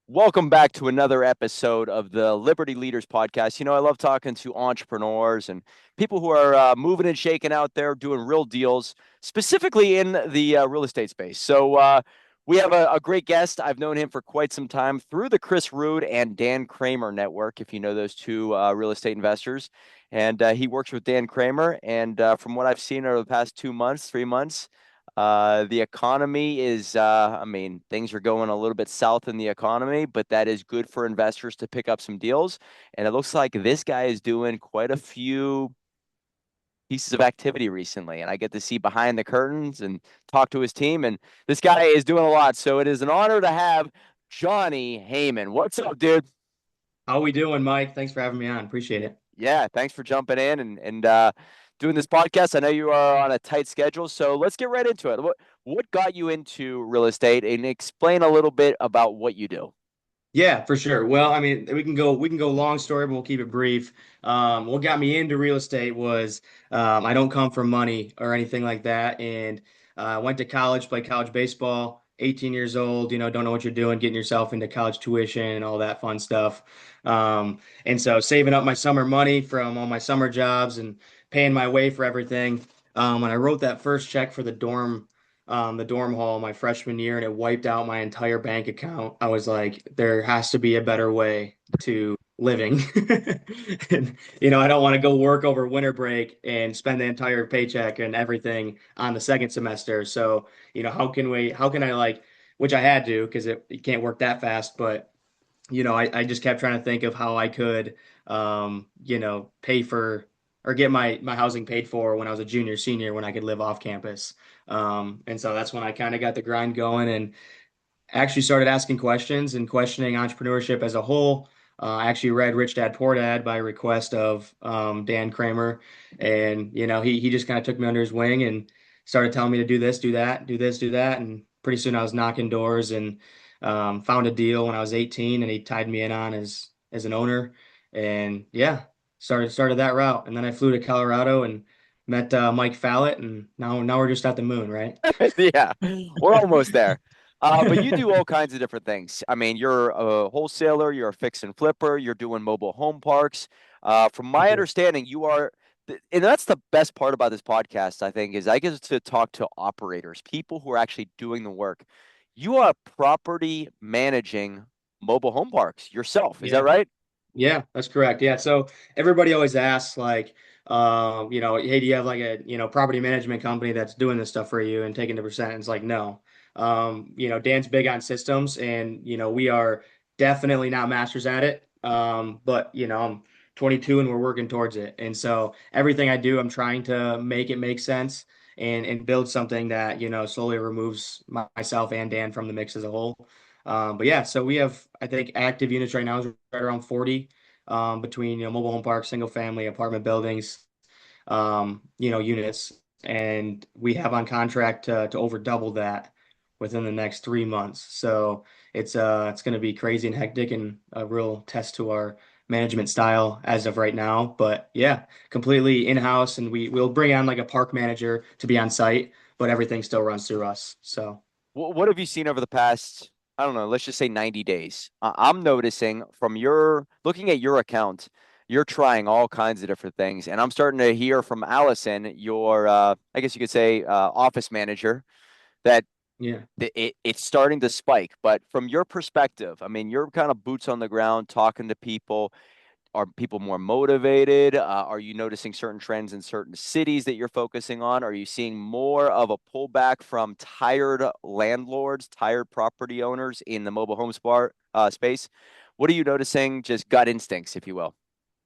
Welcome back to another episode of the Liberty Leaders podcast. I love talking to entrepreneurs and people who are moving and shaking out there, doing real deals, specifically in the real estate space. We have a great guest. I've known him for quite some time through the Chris Rude and Dan Kramer network, if you know those two real estate investors. And he works with Dan Kramer. And from what I've seen over the past 2 months, 3 months, the economy is, things are going a little bit south in the economy, but that is good for investors to pick up some deals. And it looks like this guy is doing quite a few pieces of activity recently. And I get to see behind the curtains and talk to his team. And this guy is doing a lot. So it is an honor to have Johnny Hamann. What's up, dude? How we doing, Mike? Thanks for having me on. Appreciate it. Yeah, thanks for jumping in and doing this podcast. I know you are on a tight schedule, so let's get right into it. What got you into real estate, and explain a little bit about what you do. Yeah, for sure. Well, I mean, we can go long story, but we'll keep it brief. What got me into real estate was I don't come from money or anything like that, and went to college, played college baseball. 18 years old, don't know what you're doing, getting yourself into college tuition and all that fun stuff. And so saving up my summer money from all my summer jobs and paying my way for everything. When I wrote that first check for the dorm hall my freshman year, and it wiped out my entire bank account. I was like, there has to be a better way to living. And, I don't want to go work over winter break and spend the entire paycheck and everything on the second semester. So, how can I like, which I had to because you can't work that fast, but I just kept trying to think of how I could, pay for or get my housing paid for when I was a junior, senior, when I could live off campus. And so that's when I kind of got the grind going and actually started asking questions and questioning entrepreneurship as a whole. I actually read Rich Dad Poor Dad by request of Dan Kramer, and he just kind of took me under his wing and started telling me to do this, do that, do this, do that, and pretty soon I was knocking doors and found a deal when I was 18, and he tied me in on as an owner, and yeah, started that route, and then I flew to Colorado and met Mike Fallat, and now we're just at the moon, right? Yeah, we're almost there. But you do all kinds of different things. I mean, you're a wholesaler, you're a fix and flipper, you're doing mobile home parks. From For my sure. understanding, and that's the best part about this podcast, I think, is I get to talk to operators, people who are actually doing the work. You are property managing mobile home parks yourself. Is that Yeah. right? Yeah, that's correct. Yeah. So everybody always asks like, hey, do you have like a, property management company that's doing this stuff for you and taking the percent? And it's like, no. Dan's big on systems and, we are definitely not masters at it. But I'm 22 and we're working towards it. And so everything I do, I'm trying to make it make sense and build something that, slowly removes myself and Dan from the mix as a whole. But yeah, so we have, I think, active units right now is right around 40 between, mobile home parks, single family apartment buildings, units. And we have on contract to over double that within the next 3 months. So it's going to be crazy and hectic and a real test to our management style as of right now. But yeah, completely in-house, and we'll bring on like a park manager to be on site, but everything still runs through us. So. What have you seen over the past, I don't know, let's just say 90 days? I'm noticing from your looking at your account, you're trying all kinds of different things. And I'm starting to hear from Allison, your, I guess you could say, office manager, that Yeah. it's starting to spike. But from your perspective, I mean, you're kind of boots on the ground talking to people. Are people more motivated? Are you noticing certain trends in certain cities that you're focusing on? Are you seeing more of a pullback from tired landlords, tired property owners in the mobile home space? What are you noticing? Just gut instincts, if you will.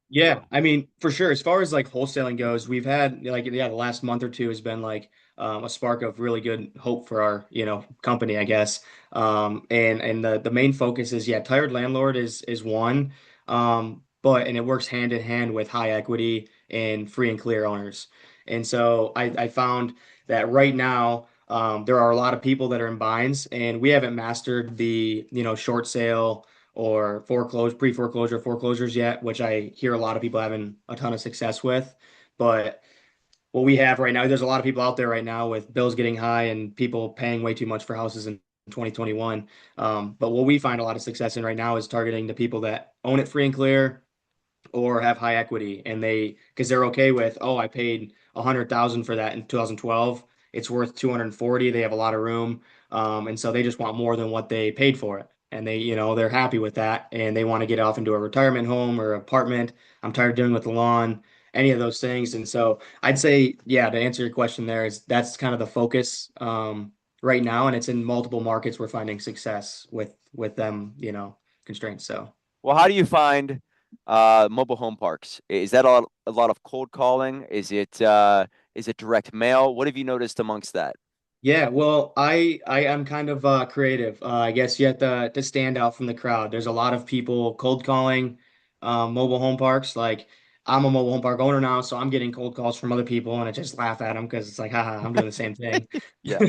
Yeah, I mean, for sure. As far as like wholesaling goes, we've had like the last month or two has been like a spark of really good hope for our company, I guess. And the main focus is tired landlord is one, but and it works hand in hand with high equity and free and clear owners. And so I found that right now there are a lot of people that are in binds, and we haven't mastered the short sale or pre-foreclosure foreclosures yet, which I hear a lot of people having a ton of success with. But what we have right now, there's a lot of people out there right now with bills getting high and people paying way too much for houses 2021. But what we find a lot of success in right now is targeting the people that own it free and clear or have high equity, and because they're okay with, oh, I paid 100,000 for that in 2012, it's worth 240. They have a lot of room, and so they just want more than what they paid for it, and they're happy with that, and they want to get off into a retirement home or apartment. I'm tired of dealing with the lawn, any of those things, and so I'd say, yeah, to answer your question, there is that's kind of the focus right now, and it's in multiple markets. We're finding success with them, constraints. So. Well, how do you find mobile home parks? Is that a lot of cold calling? Is it direct mail? What have you noticed amongst that? Yeah, well, I am kind of creative. I guess you have to stand out from the crowd. There's a lot of people cold calling mobile home parks. Like I'm a mobile home park owner now, so I'm getting cold calls from other people, and I just laugh at them because it's like, haha, I'm doing the same thing. Yeah,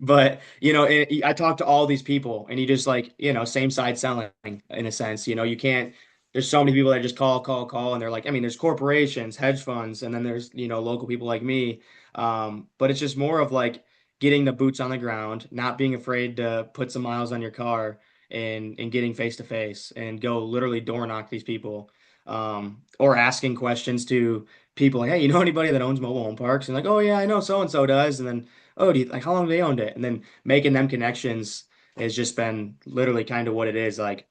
But I talk to all these people, and you just like same side selling in a sense. You can't. There's so many people that just call, call, call, and they're like, I mean, there's corporations, hedge funds, and then there's local people like me. But it's just more of like getting the boots on the ground, not being afraid to put some miles on your car and getting face to face and go literally door knock these people. Or asking questions to people like, hey, you know anybody that owns mobile home parks? And like, oh yeah, I know so and so does. And then, oh, do you like how long have they owned it? And then making them connections has just been literally kind of what it is. Like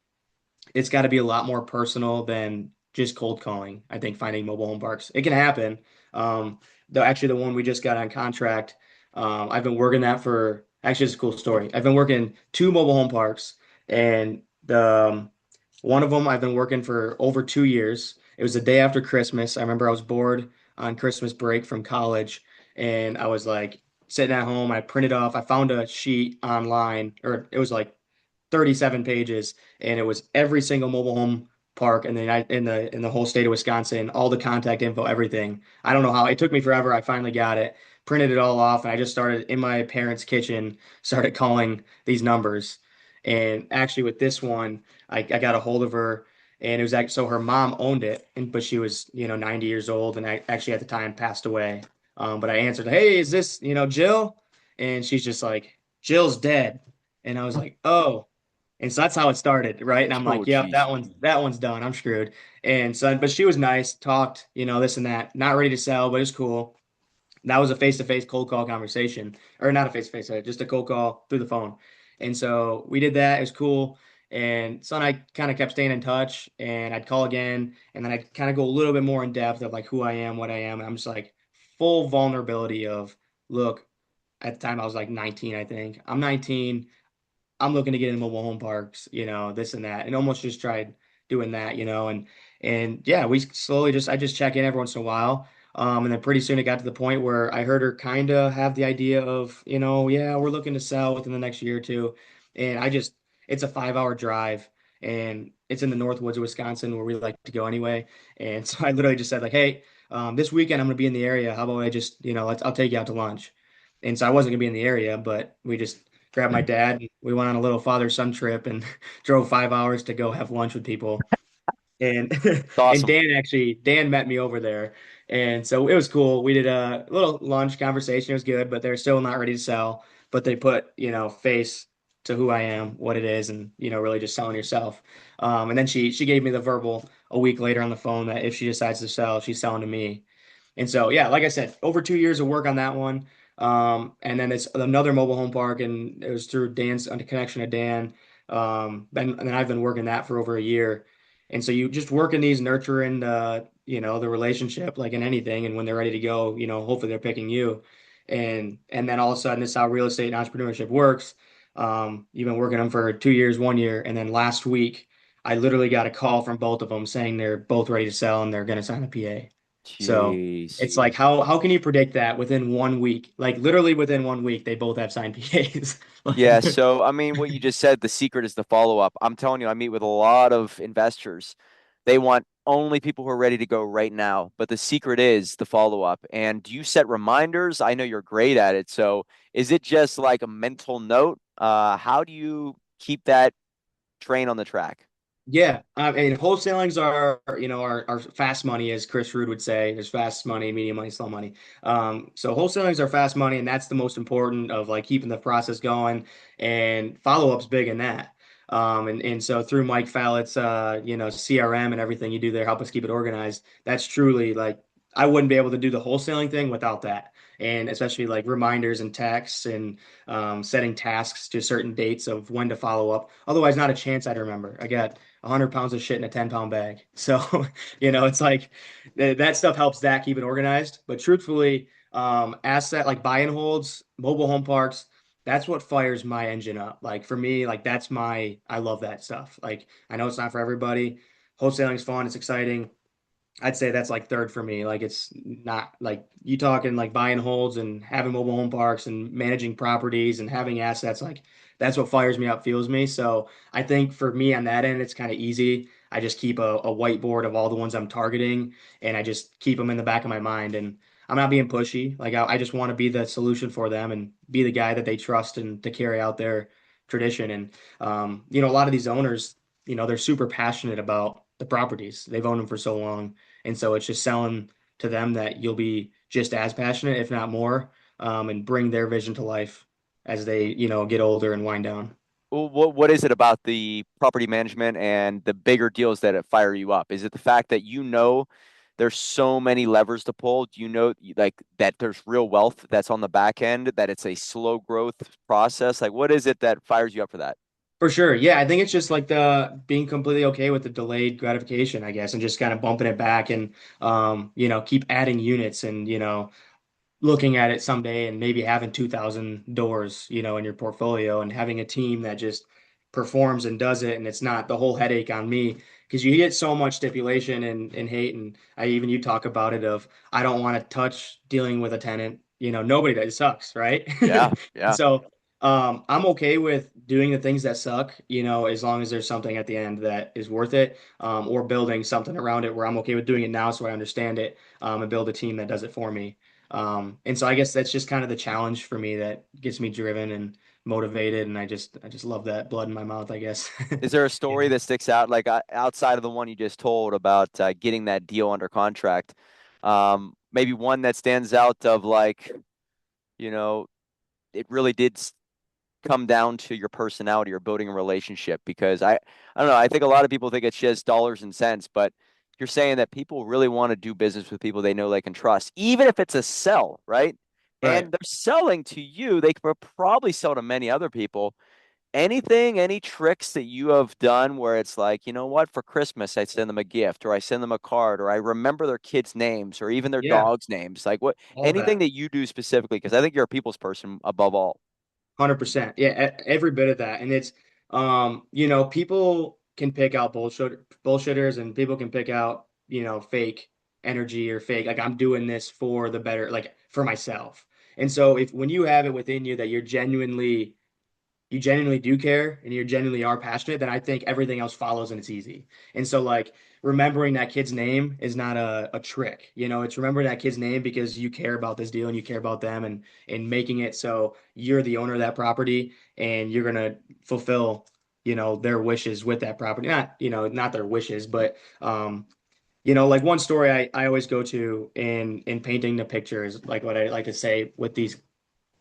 it's got to be a lot more personal than just cold calling. I think finding mobile home parks, it can happen. Though actually the one we just got on contract, I've been working that for actually it's a cool story. I've been working two mobile home parks, and the one of them I've been working for over 2 years. It was the day after Christmas. I remember I was bored on Christmas break from college, and I was like sitting at home. I printed off. I found a sheet online, or it was like 37 pages, and it was every single mobile home park in the whole state of Wisconsin, all the contact info, everything. I don't know how it took me forever. I finally got it, printed it all off, and I just started in my parents' kitchen, started calling these numbers. And actually, with this one, I got a hold of her, and it was so her mom owned it, but she was 90 years old, and I actually at the time passed away. But I answered, "Hey, is this Jill?" And she's just like, "Jill's dead." And I was like, "Oh." And so that's how it started, right? And I'm oh like, yep, geez. that one's done. I'm screwed. And so, but she was nice, talked, this and that. Not ready to sell, but it's cool. That was a face-to-face cold call conversation, or not a face-to-face, just a cold call through the phone. And so we did that. It was cool. And so I kind of kept staying in touch, and I'd call again, and then I'd kind of go a little bit more in depth of like who I am, what I am. And I'm just like full vulnerability of, look, at the time I was like 19, I think. I'm 19. I'm looking to get in mobile home parks, this and that, and almost just tried doing that, and yeah, we slowly I just check in every once in a while, and then pretty soon it got to the point where I heard her kind of have the idea of, yeah, we're looking to sell within the next year or two, and it's a 5 hour drive, and it's in the North Woods of Wisconsin where we like to go anyway, and so I literally just said like, hey, this weekend I'm gonna be in the area. How about I just, I'll take you out to lunch, and so I wasn't gonna be in the area, but we just grabbed my dad. And we went on a little father-son trip and drove 5 hours to go have lunch with people. And It's and awesome. Dan met me over there. And so it was cool. We did a little lunch conversation. It was good, but they're still not ready to sell. But they put, face to who I am, what it is, and really just selling yourself. And then she gave me the verbal a week later on the phone that if she decides to sell, she's selling to me. And so, yeah, like I said, over 2 years of work on that one. And then it's another mobile home park, and it was through Dan's under connection to Dan. And then I've been working that for over a year. And so you just work in these nurturing, the relationship like in anything. And when they're ready to go, hopefully they're picking you. And then all of a sudden, this is how real estate and entrepreneurship works. You've been working them for 2 years, 1 year, and then last week I literally got a call from both of them saying they're both ready to sell and they're going to sign a PA. So Jeez. it's like how can you predict that within 1 week? Like literally within 1 week, they both have signed PAs. Yeah, Like, so I mean, what you just said, the secret is the follow-up. I'm telling you, I meet with a lot of investors. They want only people who are ready to go right now, but the secret is the follow-up. And do you set reminders? I know you're great at it. So is it just like a mental note? How do you keep that train on the track? Yeah, I mean, wholesalings are, are fast money, as Chris Rude would say. There's fast money, medium money, slow money. So wholesalings are fast money, and that's the most important of like keeping the process going, and follow-up's big in that. And so through Mike Fallat's, CRM and everything you do there, help us keep it organized. That's truly like I wouldn't be able to do the wholesaling thing without that, and especially like reminders and texts and setting tasks to certain dates of when to follow up. Otherwise, not a chance I'd remember. I got 100 pounds of shit in a 10-pound bag. So, it's like that stuff helps that keep it organized. But truthfully, asset like buy and holds, mobile home parks, that's what fires my engine up. Like for me, like I love that stuff. Like I know it's not for everybody. Wholesaling's fun, it's exciting. I'd say that's like third for me. Like it's not like you talking like buy and holds and having mobile home parks and managing properties and having assets. Like that's what fires me up, fuels me. So I think for me on that end, it's kind of easy. I just keep a whiteboard of all the ones I'm targeting and I just keep them in the back of my mind. And I'm not being pushy. Like I just want to be the solution for them and be the guy that they trust and to carry out their tradition. And a lot of these owners, they're super passionate about the properties. They've owned them for so long. And so it's just selling to them that you'll be just as passionate, if not more, and bring their vision to life as they, get older and wind down. Well, what is it about the property management and the bigger deals that fire you up? Is it the fact that there's so many levers to pull? Do you know like that there's real wealth that's on the back end, that it's a slow growth process? Like what is it that fires you up for that? For sure. Yeah, I think it's just like the being completely okay with the delayed gratification, I guess, and just kind of bumping it back and keep adding units and, looking at it someday and maybe having 2,000 doors, in your portfolio and having a team that just performs and does it. And it's not the whole headache on me because you get so much stipulation and hate. And you talk about it of, I don't want to touch dealing with a tenant, nobody does. It sucks, right? Yeah, yeah. So, I'm okay with doing the things that suck, as long as there's something at the end that is worth it, or building something around it where I'm okay with doing it now so I understand it, and build a team that does it for me. And so I guess that's just kind of the challenge for me that gets me driven and motivated, and I just love that blood in my mouth, I guess. Is there a Yeah. story that sticks out, like outside of the one you just told about getting that deal under contract? Maybe one that stands out of like, you know, it really did come down to your personality or building a relationship, because I don't know, I think a lot of people think it's just dollars and cents, but you're saying that people really want to do business with people they know they can trust, even if it's a sell, right? Right. And they're selling to you, they could probably sell to many other people. Any tricks that you have done where it's like, you know what, for Christmas I send them a gift, or I send them a card, or I remember their kids' names, or even their Yeah, dogs' names, like what, all anything that. that you do specifically, because I think you're a people's person above all. 100%. Yeah, every bit of that. And it's people can pick out bullshitters and people can pick out, fake energy or fake like I'm doing this for the better like for myself. And so if when you have it within you that you genuinely do care and you genuinely are passionate, then I think everything else follows and it's easy. And so like remembering that kid's name is not a trick. It's remembering that kid's name because you care about this deal and you care about them and making it so you're the owner of that property and you're gonna fulfill, their wishes with that property. Not their wishes, but like one story I always go to in painting the picture is like what I like to say with these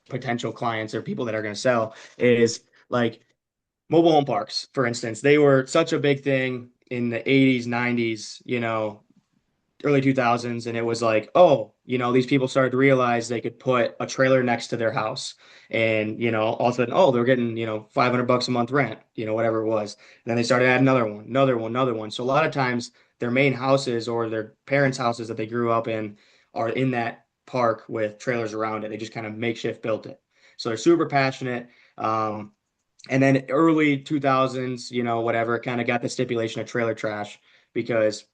potential clients or people that are going to sell is like mobile home parks, for instance. They were such a big thing in the 80s, 90s, early 2000s. And it was like, oh, these people started to realize they could put a trailer next to their house. And, all of a sudden, oh, they're getting, $500 a month rent, whatever it was. And then they started adding another one, another one, another one. So a lot of times their main houses or their parents' houses that they grew up in are in that park with trailers around it. They just kind of makeshift built it. So they're super passionate. And then early 2000s, whatever, it kind of got the stipulation of trailer trash because,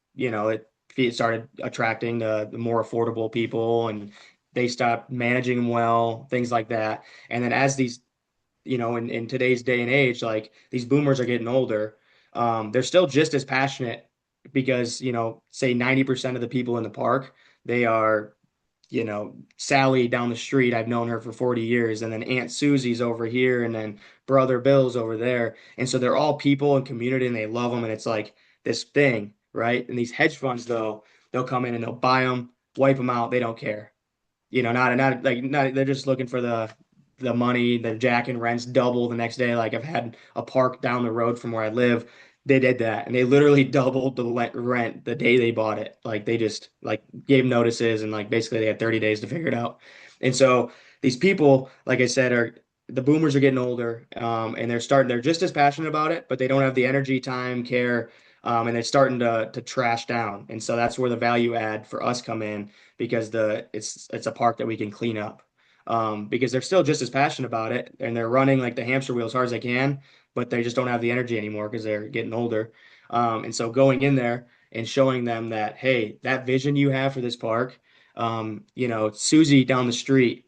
it started attracting the more affordable people and they stopped managing them well, things like that. And then as these, in today's day and age, like these boomers are getting older, they're still just as passionate because, say 90% of the people in the park, they are Sally down the street, I've known her for 40 years, and then Aunt Susie's over here, and then Brother Bill's over there. And so they're all people and community and they love them. And it's like this thing, right? And these hedge funds, though, they'll come in and they'll buy them, wipe them out. They don't care. Not they're just looking for the money. The jack and rents double the next day. Like I've had a park down the road from where I live. They did that and they literally doubled the rent the day they bought it. Like they just like gave notices and like basically they had 30 days to figure it out. And so these people, like I said, are the boomers are getting older, and they're just as passionate about it, but they don't have the energy, time, care, and they're starting to trash down. And so that's where the value add for us come in because it's a park that we can clean up. Because they're still just as passionate about it and they're running like the hamster wheel as hard as they can, but they just don't have the energy anymore because they're getting older. And so going in there and showing them that, hey, that vision you have for this park, Susie down the street,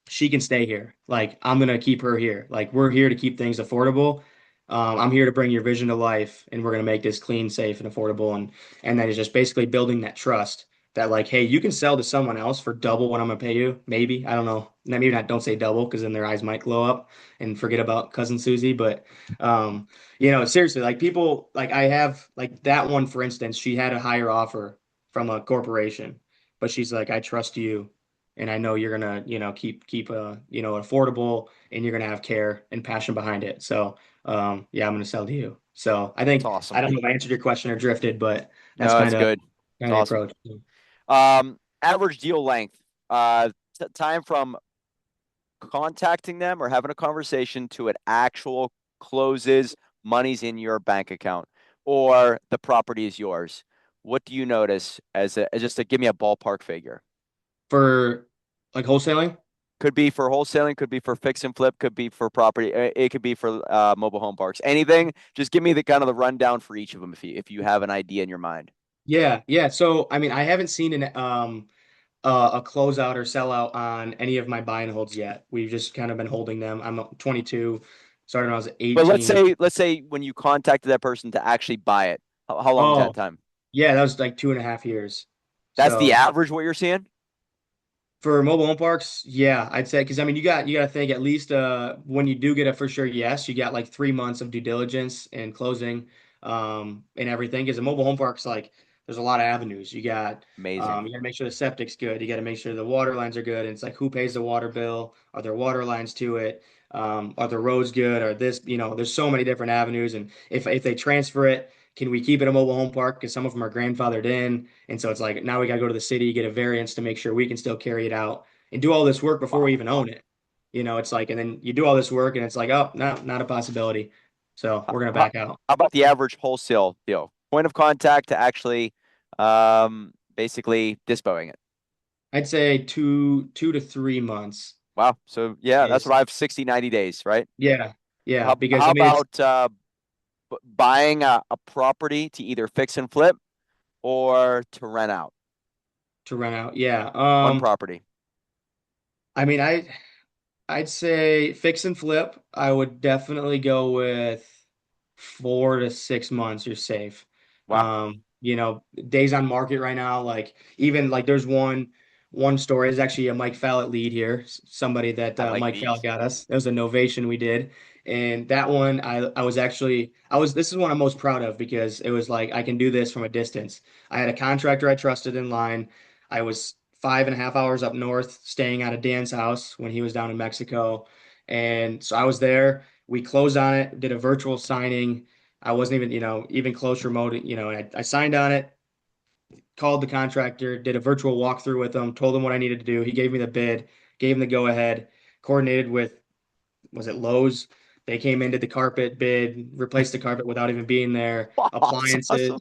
she can stay here. Like I'm gonna keep her here. Like we're here to keep things affordable. I'm here to bring your vision to life, and we're gonna make this clean, safe, and affordable. And that is just basically building that trust that like, hey, you can sell to someone else for double what I'm gonna pay you. Maybe I don't know. Maybe not. Don't say double because then their eyes might glow up and forget about cousin Susie. But seriously, like people like I have like that one for instance. She had a higher offer from a corporation, but she's like, I trust you and I know you're gonna, keep affordable and you're gonna have care and passion behind it. So yeah, I'm gonna sell to you. So That's I awesome. don't know if I answered your question or drifted, but that's No, that's good. It's the awesome. approach. Average deal length. Time from contacting them or having a conversation to it actual closes, money's in your bank account, or the property is yours. What do you notice as just to give me a ballpark figure? For like wholesaling? Could be for wholesaling, could be for fix and flip, could be for property. It could be for mobile home parks. Anything. Just give me the kind of the rundown for each of them if you have an idea in your mind. Yeah, yeah. So I mean, I haven't seen a closeout or sellout on any of my buy and holds yet. We've just kind of been holding them. I'm 22, started when I was But let's 18. say let's say when you contacted that person to actually buy it, how long is that Oh, time? yeah, that was like 2.5 years. That's the So average what you're seeing? for mobile home parks, yeah, I'd say because I mean you got to think at least when you do get a for sure yes, you got like 3 months of due diligence and closing and everything. Because a mobile home park's like there's a lot of avenues. Amazing. You got to make sure the septic's good. You got to make sure the water lines are good. And it's like who pays the water bill? Are there water lines to it? Are the roads good? Are this there's so many different avenues. And if they transfer it, can we keep it a mobile home park? Because some of them are grandfathered in. And so it's like now we got to go to the city, get a variance to make sure we can still carry it out and do all this work before we Wow. even own it. It's like, and then you do all this work and it's like, oh, no, not a possibility. So we're going to How, back out. how about the average wholesale deal? Point of contact to actually basically dispoing it. I'd say 2 to 3 months Wow. So yeah, that's is, what I have 60, 90 days, right? yeah, yeah. Because How I mean, it's about buying a property to either fix and flip or to rent out? to rent out. Yeah. One property. I mean, I'd say fix and flip. I would definitely go with 4 to 6 months. You're safe. Wow. Days on market right now, like even like there's one story. There's actually a Mike Fallat lead here. Somebody that I like Mike Fallat these. got us. It was a novation we did, and that one I was this is one I'm most proud of because it was like I can do this from a distance. I had a contractor I trusted in line. I was 5.5 hours up north, staying at a Dan's house when he was down in Mexico. And so I was there. We closed on it, did a virtual signing. I wasn't even, even close remote, and I signed on it, called the contractor, did a virtual walkthrough with him, told him what I needed to do. He gave me the bid, gave him the go ahead, coordinated with, was it Lowe's? They came in, did the carpet bid, replaced the carpet without even being there, That's appliances. awesome.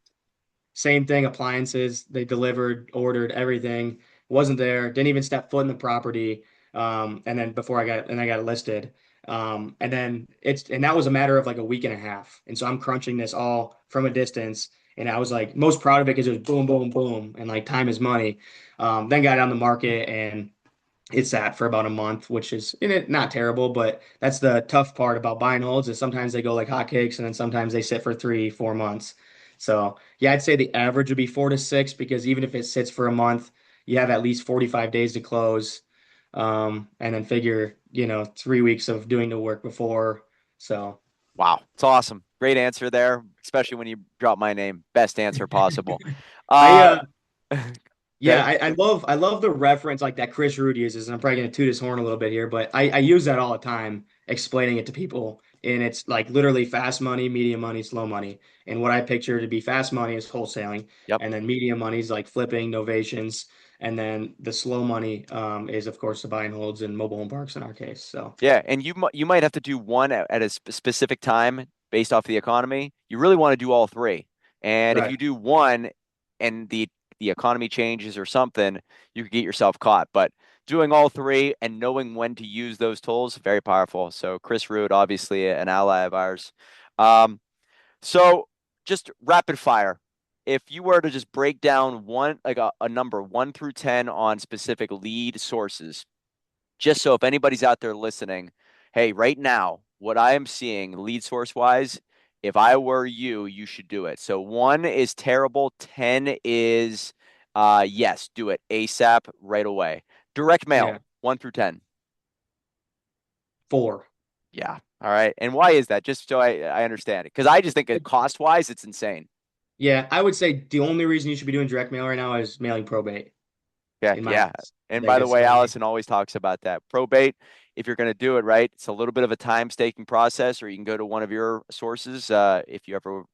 Same thing, appliances. They delivered, ordered everything. Wasn't there. Didn't even step foot in the property. And then I got it listed. And that was a matter of like a week and a half. And so I'm crunching this all from a distance. And I was like most proud of it because it was boom, boom, boom, and like time is money. Then got it on the market and it sat for about a month, which is not terrible, but that's the tough part about buy and holds is sometimes they go like hotcakes and then sometimes they sit for 3, 4 months. So yeah, I'd say the average would be 4 to 6 because even if it sits for a month, you have at least 45 days to close. And then figure, 3 weeks of doing the work before. So Wow, it's awesome. Great answer there, especially when you drop my name. Best answer possible. I Uh, Yeah, good. I love the reference like that Chris Root uses, and I'm probably gonna toot his horn a little bit here, but I use that all the time explaining it to people. And it's like literally fast money, medium money, slow money. And what I picture to be fast money is wholesaling, Yep. and then medium money is like flipping, novations, and then the slow money is of course the buy and holds and mobile home parks in our case. So Yeah, and you might have to do one at a specific time based off the economy. You really want to do all three. And if right. you do one and the economy changes or something, you could get yourself caught. But doing all three and knowing when to use those tools, very powerful. So Chris Root, obviously an ally of ours. Um, so just rapid fire. If you were to just break down one like a number 1 through 10 on specific lead sources, just so if anybody's out there listening, hey, right now, what I am seeing lead source wise, if I were you, you should do it. So 1 is terrible, 10 is yes, do it ASAP right away. Direct Yeah. mail, 1 through 10. 4. Yeah. All right. And why is that? Just so I understand it. Because I just think it cost wise, it's insane. Yeah, I would say the only reason you should be doing direct mail right now is mailing probate, Yeah, in my yeah. eyes. And Like by the it's way, the only. Allison always talks about that. Probate, if you're going to do it right, it's a little bit of a time-taking process, or you can go to one of your sources if you ever.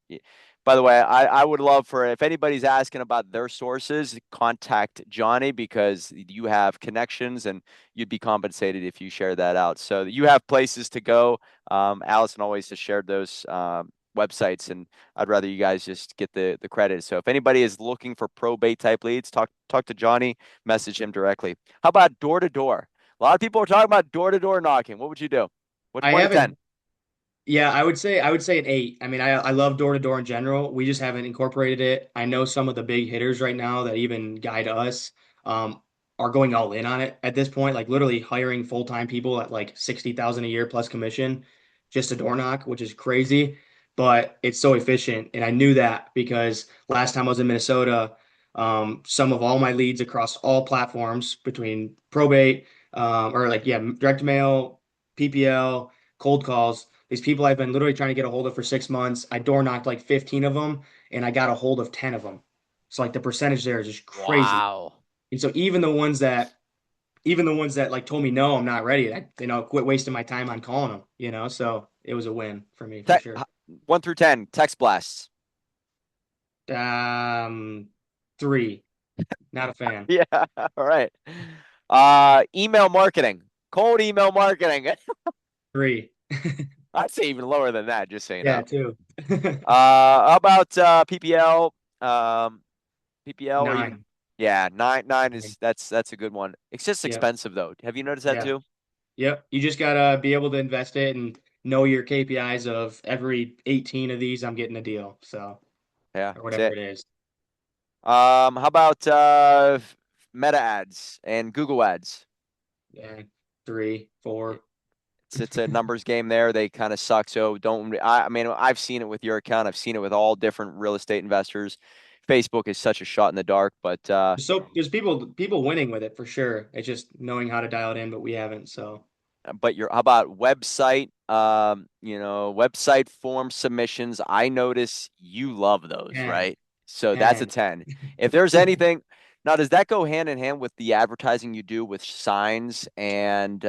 By the way, I would love for if anybody's asking about their sources, contact Johnny because you have connections and you'd be compensated if you share that out. So you have places to go. Allison always has shared those websites, and I'd rather you guys just get the credit. So if anybody is looking for probate type leads, talk to Johnny, message him directly. How about door to door? A lot of people are talking about door to door knocking. What would you do? What's I 1 to 10? haven't. Yeah, I would say an 8. I mean, I love door to door in general. We just haven't incorporated it. I know some of the big hitters right now that even guide us um, are going all in on it at this point, like literally hiring full-time people at like 60,000 a year plus commission just to door knock, which is crazy, but it's so efficient. And I knew that because last time I was in Minnesota, some of all my leads across all platforms between probate, or like yeah, direct mail, PPL, cold calls. These people I've been literally trying to get a hold of for 6 months. I door knocked like 15 of them and I got a hold of 10 of them. So like the percentage there is just crazy. Wow. And so even the ones that like told me no, I'm not ready. Quit wasting my time on calling them. So it was a win for me for Te- sure. 1 through 10, text blasts. Um, 3, not a fan. Yeah. All right. Email marketing, cold email marketing. 3. I'd say even lower than that, just so you Yeah, know. 2. How about PPL? PPL, or you? 9. Yeah, nine is 9. that's a good one. It's just Yep. expensive though. Have you noticed that Yeah. too? Yep. You just gotta be able to invest it and know your KPIs of every 18 of these, I'm getting a deal. So, Yeah, or that's whatever it. it is. How about Meta ads and Google ads? Yeah. 3, 4. It's a numbers game there. They kind of suck. So don't. I mean, I've seen it with your account. I've seen it with all different real estate investors. Facebook is such a shot in the dark, but So there's people winning with it for sure. It's just knowing how to dial it in, but we haven't. So your how about website? Website form submissions. I notice you love those, 10, right? So that's a 10. 10. If there's anything now, does that go hand in hand with the advertising you do with signs and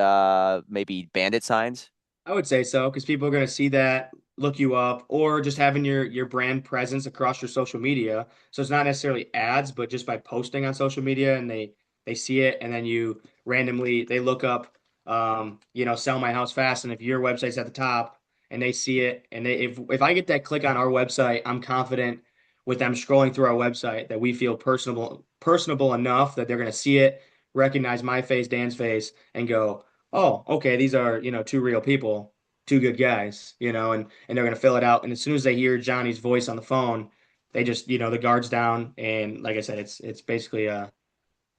maybe bandit signs? I would say so because people are going to see that, look you up, or just having your brand presence across your social media. So it's not necessarily ads, but just by posting on social media and they see it, and then you randomly they look up, sell my house fast, and if your website's at the top and they see it, and if I get that click on our website, I'm confident with them scrolling through our website that we feel personable enough that they're going to see it, recognize my face, Dan's face, and go, oh, okay, these are, two real people, two good guys, and they're gonna fill it out. And as soon as they hear Johnny's voice on the phone, they just, the guards down. And like I said, it's basically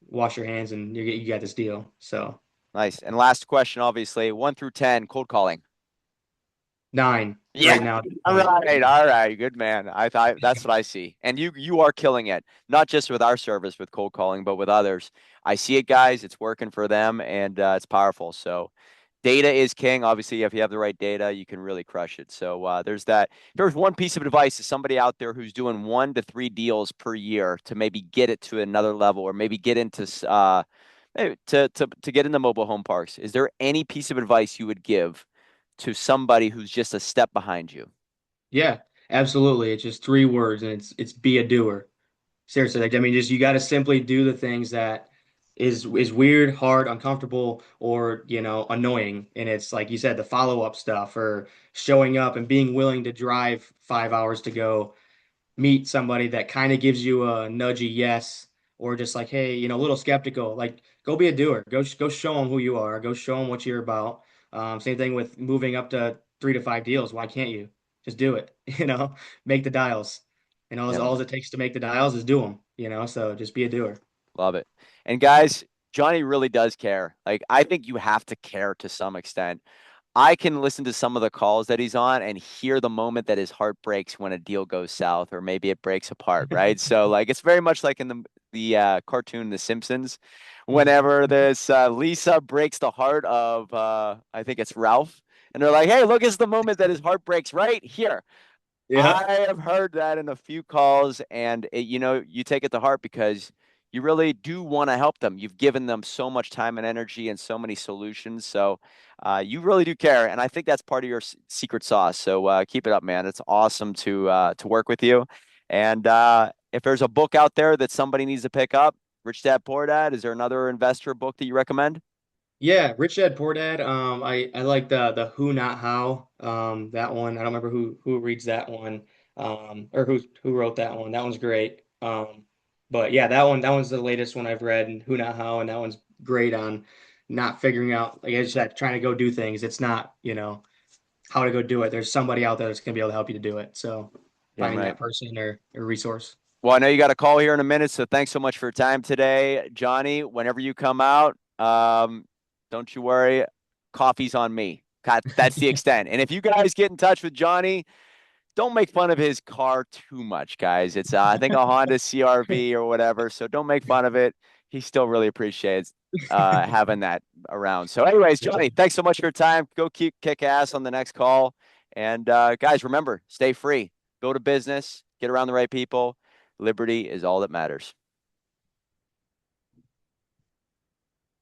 wash your hands and you got this deal. So Nice. And last question, obviously, 1 through 10, cold calling. 9. Yeah. right now at this All point. right. All right. Good man. I thought that's what I see. And you are killing it, not just with our service with cold calling, but with others. I see it, guys. It's working for them and it's powerful. So data is king. Obviously, if you have the right data, you can really crush it. So there's that. If there's one piece of advice to somebody out there who's doing 1 to 3 deals per year to maybe get it to another level or maybe get into to get into mobile home parks, is there any piece of advice you would give to somebody who's just a step behind you? Yeah, absolutely. It's just 3 words, and it's be a doer. Seriously, like I mean, just you got to simply do the things that is weird, hard, uncomfortable, or annoying. And it's like you said, the follow-up stuff or showing up and being willing to drive 5 hours to go meet somebody that kind of gives you a nudgy yes, or just like, hey, a little skeptical. Like, go be a doer. Go show them who you are. Go show them what you're about. Same thing with moving up to 3 to 5 deals. Why can't you just do it? Make the dials. And Yeah, all man. it takes to make the dials is do them. So just be a doer. Love it. And guys, Johnny really does care. Like, I think you have to care to some extent. I can listen to some of the calls that he's on and hear the moment that his heart breaks when a deal goes south or maybe it breaks apart, right? So like it's very much like in the cartoon The Simpsons, whenever this Lisa breaks the heart of I think it's Ralph, and they're like, "Hey, look, it's the moment that his heart breaks right here." Yeah. I have heard that in a few calls, and you take it to heart because you really do want to help them. You've given them so much time and energy and so many solutions. So you really do care, and I think that's part of your secret sauce. So keep it up, man. It's awesome to work with you. And if there's a book out there that somebody needs to pick up, Rich Dad Poor Dad, is there another investor book that you recommend? Yeah, Rich Dad Poor Dad. I like the Who Not How. That one. I don't remember who reads that one. Or who wrote that one. That one's great. But yeah, that one's the latest one I've read, and Who Not How, and that one's great on not figuring out, like I said, trying to go do things. It's not, how to go do it. There's somebody out there that's gonna be able to help you to do it. So Damn finding right. that person or resource. Well, I know you got a call here in a minute, so thanks so much for your time today, Johnny. Whenever you come out, don't you worry, coffee's on me. That's the extent. And if you guys get in touch with Johnny, don't make fun of his car too much, guys. It's I think a Honda CRV or whatever, so don't make fun of it. He still really appreciates having that around. So, anyways, Yeah. Johnny, thanks so much for your time. Go keep kick ass on the next call, and guys, remember, stay free, build a business, get around the right people. Liberty is all that matters.